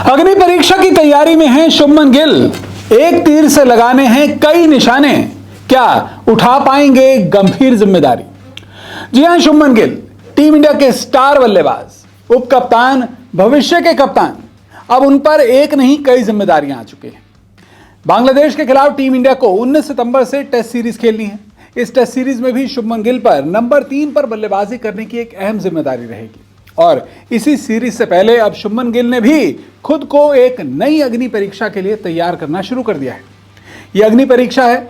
अग्नि परीक्षा की तैयारी में हैं शुभमन गिल। एक तीर से लगाने हैं कई निशाने, क्या उठा पाएंगे गंभीर जिम्मेदारी? जी हां, शुभमन गिल टीम इंडिया के स्टार बल्लेबाज, उप कप्तान, भविष्य के कप्तान, अब उन पर एक नहीं कई जिम्मेदारियां आ चुकी हैं। बांग्लादेश के खिलाफ टीम इंडिया को 19 सितंबर से टेस्ट सीरीज खेलनी है। इस टेस्ट सीरीज में भी शुभमन गिल पर नंबर 3 पर बल्लेबाजी करने की एक अहम जिम्मेदारी रहेगी। और इसी सीरीज से पहले अब शुभमन गिल ने भी खुद को एक नई अग्नि परीक्षा के लिए तैयार करना शुरू कर दिया है। यह अग्नि परीक्षा है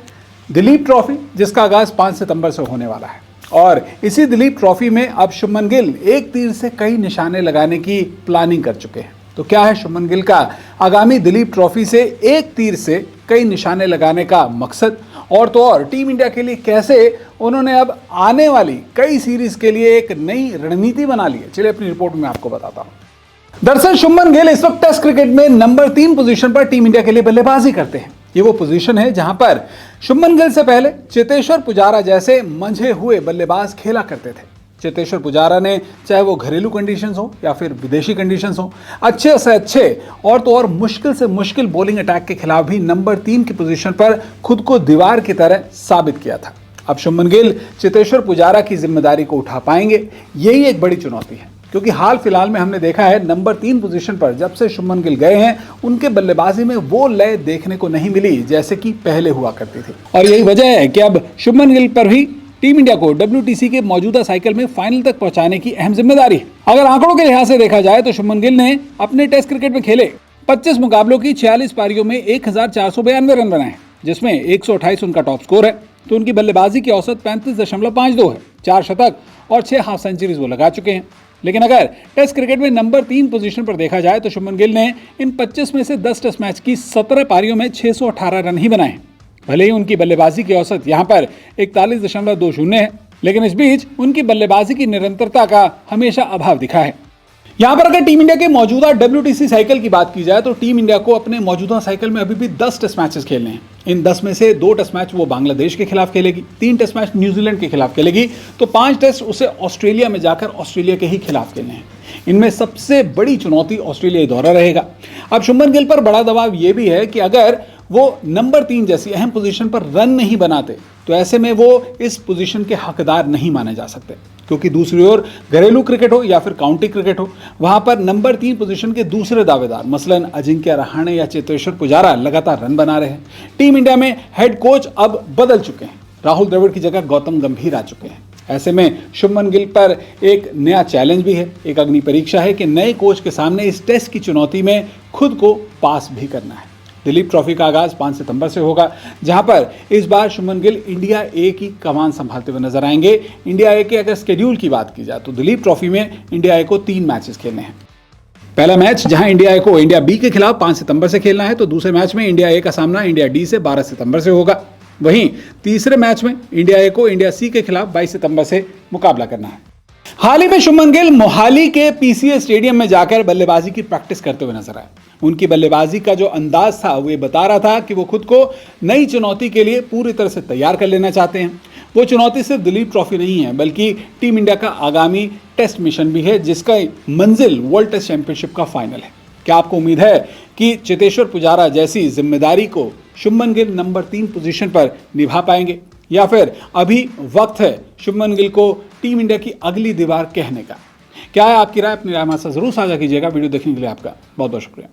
दिलीप ट्रॉफी, जिसका आगाज 5 सितंबर से होने वाला है। और इसी दिलीप ट्रॉफी में अब शुभमन गिल एक तीर से कई निशाने लगाने की प्लानिंग कर चुके हैं। तो क्या है शुभमन गिल का आगामी दिलीप ट्रॉफी से एक तीर से कई निशाने लगाने का मकसद, और तो और टीम इंडिया के लिए कैसे उन्होंने अब आने वाली कई सीरीज के लिए एक नई रणनीति बना ली है, चलिए अपनी रिपोर्ट में आपको बताता हूं। दरअसल शुभमन गिल इस वक्त टेस्ट क्रिकेट में नंबर 3 पोजीशन पर टीम इंडिया के लिए बल्लेबाजी करते हैं। ये वो पोजीशन है जहां पर शुभमन गिल से पहले चेतेश्वर पुजारा जैसे मंझे हुए बल्लेबाज खेला करते थे। चेतेश्वर पुजारा ने, चाहे वो घरेलू कंडीशंस हो या फिर विदेशी कंडीशंस हो, अच्छे से अच्छे और तो और मुश्किल से मुश्किल बॉलिंग अटैक के खिलाफ भी नंबर 3 की पोजीशन पर खुद को दीवार की तरह साबित किया था। अब शुभमन गिल चेतेश्वर पुजारा की जिम्मेदारी को उठा पाएंगे, यही एक बड़ी चुनौती है, क्योंकि हाल फिलहाल में हमने देखा है नंबर 3 पोजीशन पर जब से शुभमन गिल गए हैं, उनके बल्लेबाजी में वो लय देखने को नहीं मिली जैसे कि पहले हुआ करती थी। और यही वजह है कि अब शुभमन गिल पर भी टीम इंडिया को WTC के मौजूदा साइकिल में फाइनल तक पहुंचाने की अहम जिम्मेदारी है। अगर आंकड़ों के लिहाज से देखा जाए तो शुभमन गिल ने अपने टेस्ट क्रिकेट में खेले 25 मुकाबलों की 46 पारियों में 1492 रन बनाए, जिसमें 128 उनका टॉप स्कोर है। तो उनकी बल्लेबाजी की औसत 35.52 है, 4 शतक और 6 हाफ सेंचुरीज वो लगा चुके हैं। लेकिन अगर टेस्ट क्रिकेट में नंबर 3 पोजीशन पर देखा जाए तो शुभमन गिल ने इन 25 में से 10 टेस्ट मैच की 17 पारियों में 618 रन ही बनाए। भले ही उनकी बल्लेबाजी की औसत यहां पर 41.20 है, लेकिन इस बीच उनकी बल्लेबाजी की निरंतरता का हमेशा अभाव दिखा है। यहां पर अगर टीम इंडिया के मौजूदा WTC साइकिल की बात की जाए तो टीम इंडिया को अपने मौजूदा साइकिल में अभी भी 10 टेस्ट मैचेस खेलने हैं। इन 10 में से 2 टेस्ट मैच वो बांग्लादेश के खिलाफ खेलेगी, 3 टेस्ट मैच न्यूजीलैंड के खिलाफ खेलेगी, तो 5 टेस्ट उसे ऑस्ट्रेलिया में जाकर ऑस्ट्रेलिया के ही खिलाफ खेलने हैं। इनमें सबसे बड़ी चुनौती ऑस्ट्रेलियाई दौरा रहेगा। अब शुभमन गिल पर बड़ा दबाव यह भी है कि अगर वो नंबर 3 जैसी अहम पोजीशन पर रन नहीं बनाते तो ऐसे में वो इस पोजीशन के हकदार नहीं माने जा सकते, क्योंकि दूसरी ओर घरेलू क्रिकेट हो या फिर काउंटी क्रिकेट हो, वहां पर नंबर 3 पोजीशन के दूसरे दावेदार मसलन अजिंक्य रहाणे या चेतेश्वर पुजारा लगातार रन बना रहे हैं। टीम इंडिया में हेड कोच अब बदल चुके हैं, राहुल द्रविड़ की जगह गौतम गंभीर आ चुके हैं। ऐसे में शुभमन गिल पर एक नया चैलेंज भी है, एक अग्नि परीक्षा है कि नए कोच के सामने इस टेस्ट की चुनौती में खुद को पास भी करना है। दिलीप ट्रॉफी का आगाज 5 सितंबर से होगा, जहां पर इस बार शुभमन गिल इंडिया ए की कमान संभालते हुए नजर आएंगे। इंडिया ए के अगर स्केड्यूल की बात की जाए तो दिलीप ट्रॉफी में इंडिया ए को 3 मैचेस खेलने हैं। पहला मैच जहां इंडिया ए को इंडिया बी के खिलाफ 5 सितंबर से खेलना है, तो दूसरे मैच में इंडिया ए का सामना इंडिया डी से 12 सितंबर से होगा। वहीं तीसरे मैच में इंडिया ए को इंडिया सी के खिलाफ 22 सितंबर से मुकाबला करना है। हाल ही में शुभमन गिल मोहाली के PCA स्टेडियम में जाकर बल्लेबाजी की प्रैक्टिस करते हुए नजर आए। उनकी बल्लेबाजी का जो अंदाज था वो ये बता रहा था कि वो खुद को नई चुनौती के लिए पूरी तरह से तैयार कर लेना चाहते हैं। वो चुनौती सिर्फ दिलीप ट्रॉफी नहीं है, बल्कि टीम इंडिया का आगामी टेस्ट मिशन भी है, जिसका मंजिल वर्ल्ड टेस्ट चैंपियनशिप का फाइनल है। क्या आपको उम्मीद है कि चेतेश्वर पुजारा जैसी जिम्मेदारी को शुभमन गिल नंबर 3 पोजीशन पर निभा पाएंगे, या फिर अभी वक्त है शुभमन गिल को टीम इंडिया की अगली दीवार कहने का? क्या है आपकी राय? अपनी राय हमारे साथ जरूर साझा कीजिएगा। वीडियो देखने के लिए आपका बहुत बहुत शुक्रिया।